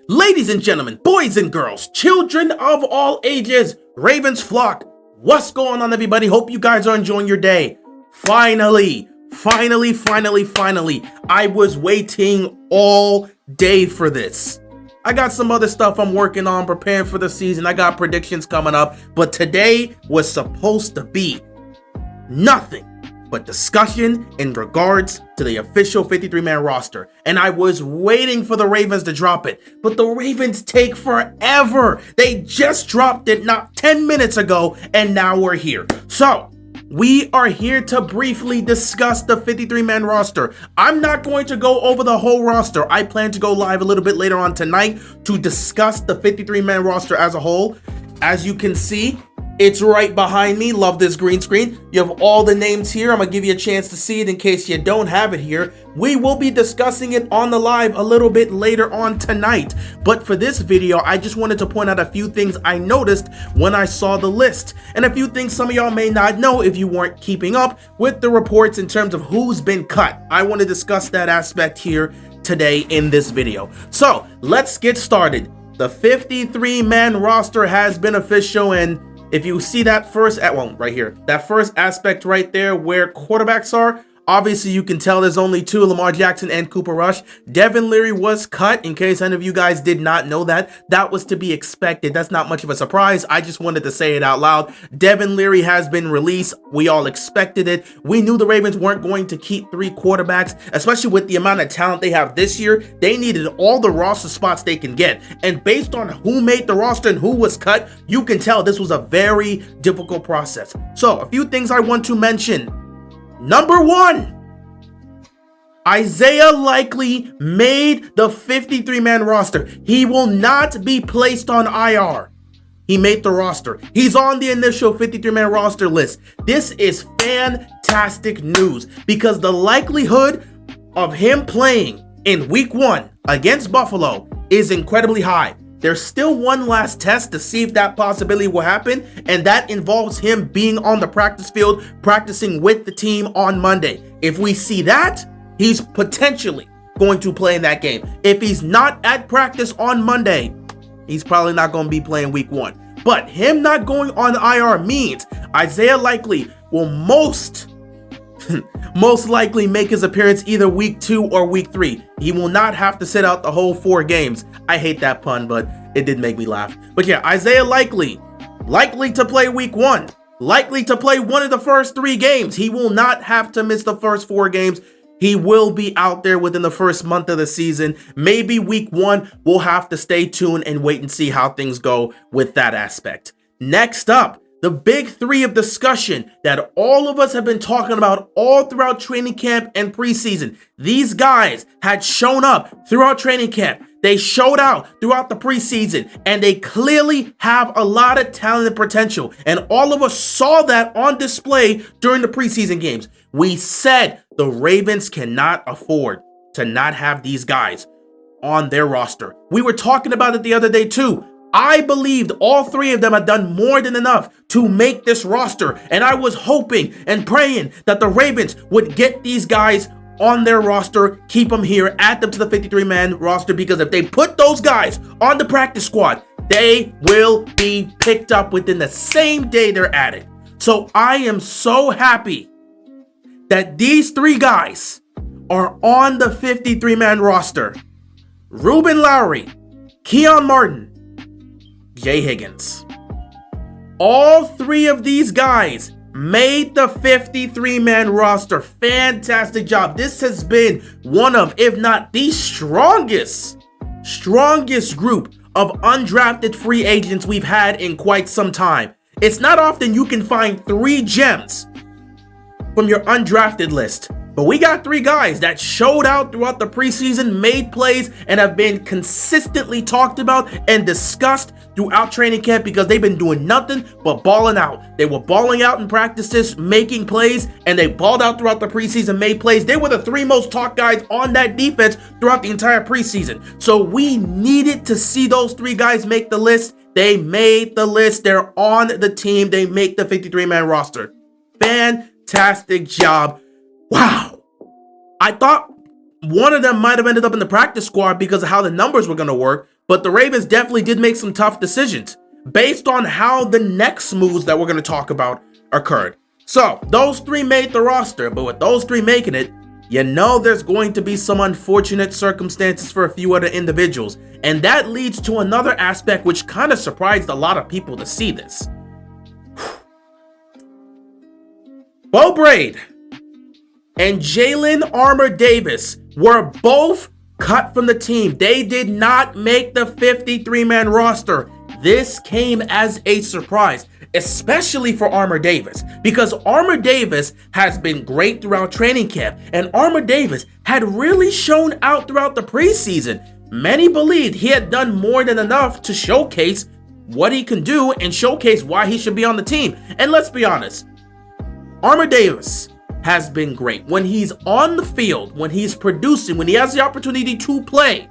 Ladies and gentlemen, boys and girls, children of all ages, Ravens flock, what's going on, everybody? Hope you guys are enjoying your day. Finally, I was waiting all day for this. I got some other stuff I'm working on, preparing for the season. I got predictions coming up, but today was supposed to be nothing but discussion in regards to the official 53-man roster. And I was waiting for the Ravens to drop it, but the Ravens take forever. They just dropped it not 10 minutes ago, and now we're here. So we are here to briefly discuss the 53-man roster. I'm not going to go over the whole roster. I plan to go live a little bit later on tonight to discuss the 53-man roster as a whole. As you can see, it's right behind me. Love this green screen. You have all the names here. I'm gonna give you a chance to see it in case you don't have it here. We will be discussing it on the live a little bit later on tonight. But for this video, I just wanted to point out a few things I noticed when I saw the list, and a few things some of y'all may not know if you weren't keeping up with the reports in terms of who's been cut. I want to discuss that aspect here today in this video. So let's get started. The 53-man roster has been official, and if you see that first, right here, that first aspect right there where quarterbacks are, obviously you can tell there's only two, Lamar Jackson and Cooper Rush. Devin Leary was cut, in case any of you guys did not know that. That was to be expected. That's not much of a surprise. I just wanted to say it out loud. Devin Leary has been released. We all expected it. We knew the Ravens weren't going to keep three quarterbacks, especially with the amount of talent they have this year. They needed all the roster spots they can get. And based on who made the roster and who was cut, you can tell this was a very difficult process. So a few things I want to mention. Number one, Isaiah Likely made the 53-man roster. He will not be placed on IR. He made the roster. He's on the initial 53-man roster list. This is fantastic news because the likelihood of him playing in week 1 against Buffalo is incredibly high. There's still one last test to see if that possibility will happen, and that involves him being on the practice field, practicing with the team on Monday. If we see that, he's potentially going to play in that game. If he's not at practice on Monday, he's probably not going to be playing week 1. But him not going on IR means Isaiah Likely will most likely make his appearance either week 2 or week 3. He will not have to sit out the whole 4 games. I hate that pun, but it did make me laugh. But yeah, Isaiah likely to play week 1, likely to play one of the first 3 games. He will not have to miss the first 4 games. He will be out there within the first month of the season. Maybe week 1, we'll have to stay tuned and wait and see how things go with that aspect. Next up, the big 3 of discussion that all of us have been talking about all throughout training camp and preseason. These guys had shown up throughout training camp. They showed out throughout the preseason, and they clearly have a lot of talent and potential. And all of us saw that on display during the preseason games. We said the Ravens cannot afford to not have these guys on their roster. We were talking about it the other day too. I believed all 3 of them had done more than enough to make this roster, and I was hoping and praying that the Ravens would get these guys on their roster, keep them here, add them to the 53-man roster, because if they put those guys on the practice squad, they will be picked up within the same day they're added. So I am so happy that these 3 guys are on the 53-man roster. Ruben Lowry, Keon Martin, Jay Higgins. All 3 of these guys made the 53-man roster. Fantastic job. This has been one of, if not the strongest group of undrafted free agents we've had in quite some time. It's not often you can find 3 gems from your undrafted list. But we got 3 guys that showed out throughout the preseason, made plays, and have been consistently talked about and discussed throughout training camp because they've been doing nothing but balling out. They were balling out in practices, making plays, and they balled out throughout the preseason, made plays. They were the 3 most talked guys on that defense throughout the entire preseason. So we needed to see those 3 guys make the list. They made the list. They're on the team. They make the 53-man roster. Fantastic job. Wow. I thought one of them might have ended up in the practice squad because of how the numbers were going to work, But the Ravens definitely did make some tough decisions based on how the next moves that we're going to talk about occurred. So those 3 made the roster, but with those 3 making it, you know there's going to be some unfortunate circumstances for a few other individuals. And that leads to another aspect which kind of surprised a lot of people to see this. Beau Brade and Jalyn Armour-Davis were both cut from the team. They did not make the 53-man roster. This came as a surprise, especially for Armour-Davis, because Armour-Davis has been great throughout training camp, and Armour-Davis had really shown out throughout the preseason. Many believed he had done more than enough to showcase what he can do and showcase why he should be on the team. And let's be honest, Armour-Davis has been great. When he's on the field, when he's producing, when he has the opportunity to play,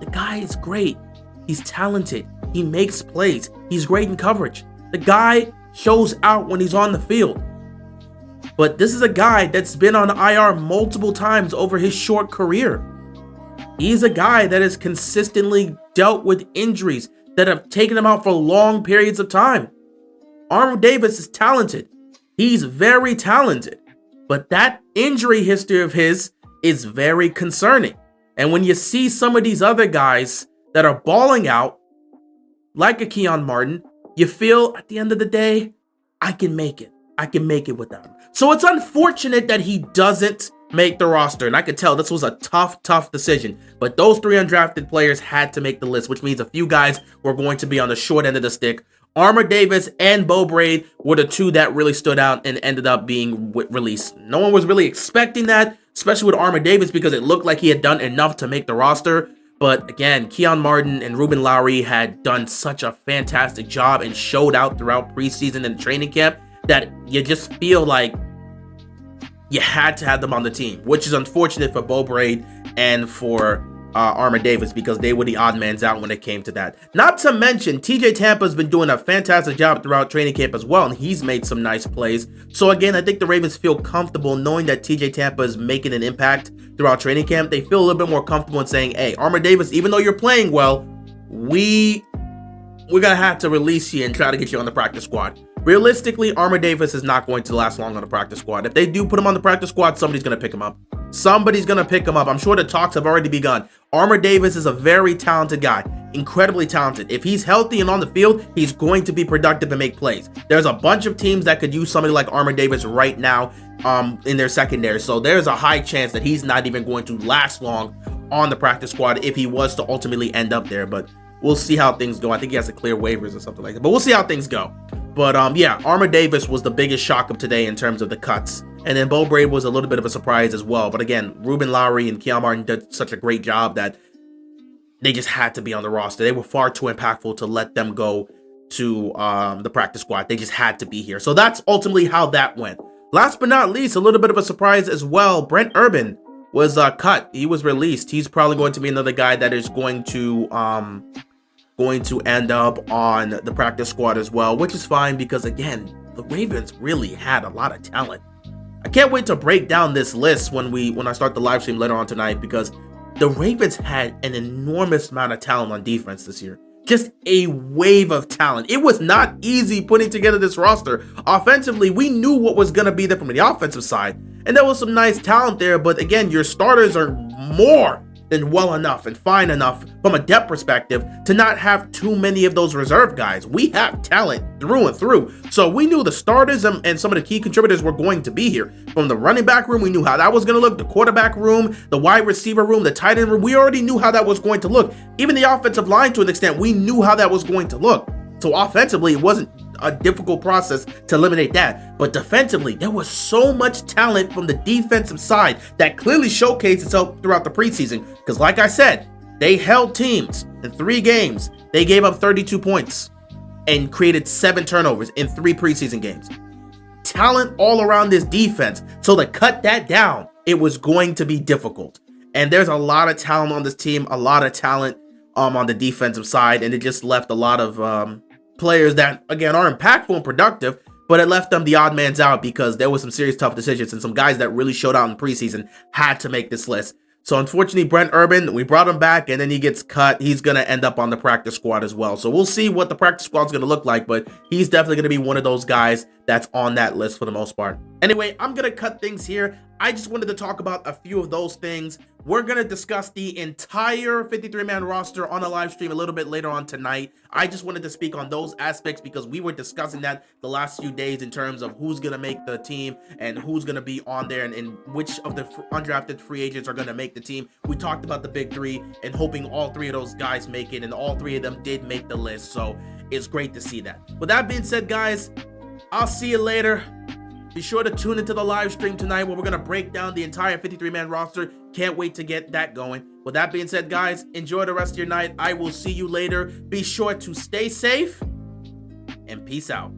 the guy is great. He's talented. He makes plays. He's great in coverage. The guy shows out when he's on the field. But this is a guy that's been on IR multiple times over his short career. He's a guy that has consistently dealt with injuries that have taken him out for long periods of time. Armour-Davis is talented. He's very talented. But that injury history of his is very concerning. And when you see some of these other guys that are balling out, like a Keon Martin, you feel at the end of the day, I can make it. I can make it without him. So it's unfortunate that he doesn't make the roster. And I could tell this was a tough decision. But those 3 undrafted players had to make the list, which means a few guys were going to be on the short end of the stick. Armour-Davis and Beau Brade were the 2 that really stood out and ended up being released. No one was really expecting that, especially with Armour-Davis, because it looked like he had done enough to make the roster. But again, Keon Martin and Ruben Lowry had done such a fantastic job and showed out throughout preseason and training camp that you just feel like you had to have them on the team, which is unfortunate for Beau Brade and for Armour-Davis, because they were the odd mans out when it came to that. Not to mention, TJ Tampa's been doing a fantastic job throughout training camp as well, and he's made some nice plays. So again, I think the Ravens feel comfortable knowing that TJ Tampa is making an impact throughout training camp. They feel a little bit more comfortable in saying, hey, Armour-Davis, even though you're playing well, we're gonna have to release you and try to get you on the practice squad. Realistically, Armour-Davis is not going to last long on the practice squad. If they do put him on the practice squad, somebody's going to pick him up. Somebody's going to pick him up. I'm sure the talks have already begun. Armour-Davis is a very talented guy, incredibly talented. If he's healthy and on the field, he's going to be productive and make plays. There's a bunch of teams that could use somebody like Armour-Davis right now in their secondary. So there's a high chance that he's not even going to last long on the practice squad if he was to ultimately end up there. But we'll see how things go. I think he has to clear waivers or something like that. But we'll see how things go. But yeah, Armour-Davis was the biggest shock of today in terms of the cuts. And then Beau Brade was a little bit of a surprise as well. But again, Ruben Lowry and Keon Martin did such a great job that they just had to be on the roster. They were far too impactful to let them go to the practice squad. They just had to be here. So that's ultimately how that went. Last but not least, a little bit of a surprise as well. Brent Urban was cut. He was released. He's probably going to be another guy that is going to end up on the practice squad as well, which is fine because again, the Ravens really had a lot of talent. I can't wait to break down this list when I start the live stream later on tonight, because the Ravens had an enormous amount of talent on defense this year. Just a wave of talent. It was not easy putting together this roster. Offensively, we knew what was going to be there from the offensive side, and there was some nice talent there, but again, your starters are more than well enough and fine enough from a depth perspective to not have too many of those reserve guys. We have talent through and through. So we knew the starters and some of the key contributors were going to be here. From the running back room, we knew how that was going to look. The quarterback room, the wide receiver room, the tight end room, we already knew how that was going to look. Even the offensive line, to an extent, we knew how that was going to look. So offensively, it wasn't a difficult process to eliminate that. But defensively, there was so much talent from the defensive side that clearly showcased itself throughout the preseason. Because like I said, they held teams in 3 games. They gave up 32 points and created 7 turnovers in 3 preseason games. Talent all around this defense. So to cut that down, it was going to be difficult. And there's a lot of talent on this team, a lot of talent on the defensive side. And it just left a lot of players that, again, are impactful and productive, but it left them the odd mans out because there was some serious tough decisions, and some guys that really showed out in preseason had to make this list. So unfortunately, Brent Urban, we brought him back and then he gets cut. He's going to end up on the practice squad as well. So we'll see what the practice squad is going to look like, but he's definitely going to be one of those guys that's on that list for the most part. Anyway, I'm going to cut things here. I just wanted to talk about a few of those things. We're going to discuss the entire 53-man roster on a live stream a little bit later on tonight. I just wanted to speak on those aspects because we were discussing that the last few days in terms of who's going to make the team and who's going to be on there and which of the undrafted free agents are going to make the team. We talked about the big three and hoping all three of those guys make it, and all three of them did make the list. So it's great to see that. With that being said, guys, I'll see you later. Be sure to tune into the live stream tonight where we're going to break down the entire 53-man roster. Can't wait to get that going. With that being said, guys, enjoy the rest of your night. I will see you later. Be sure to stay safe and peace out.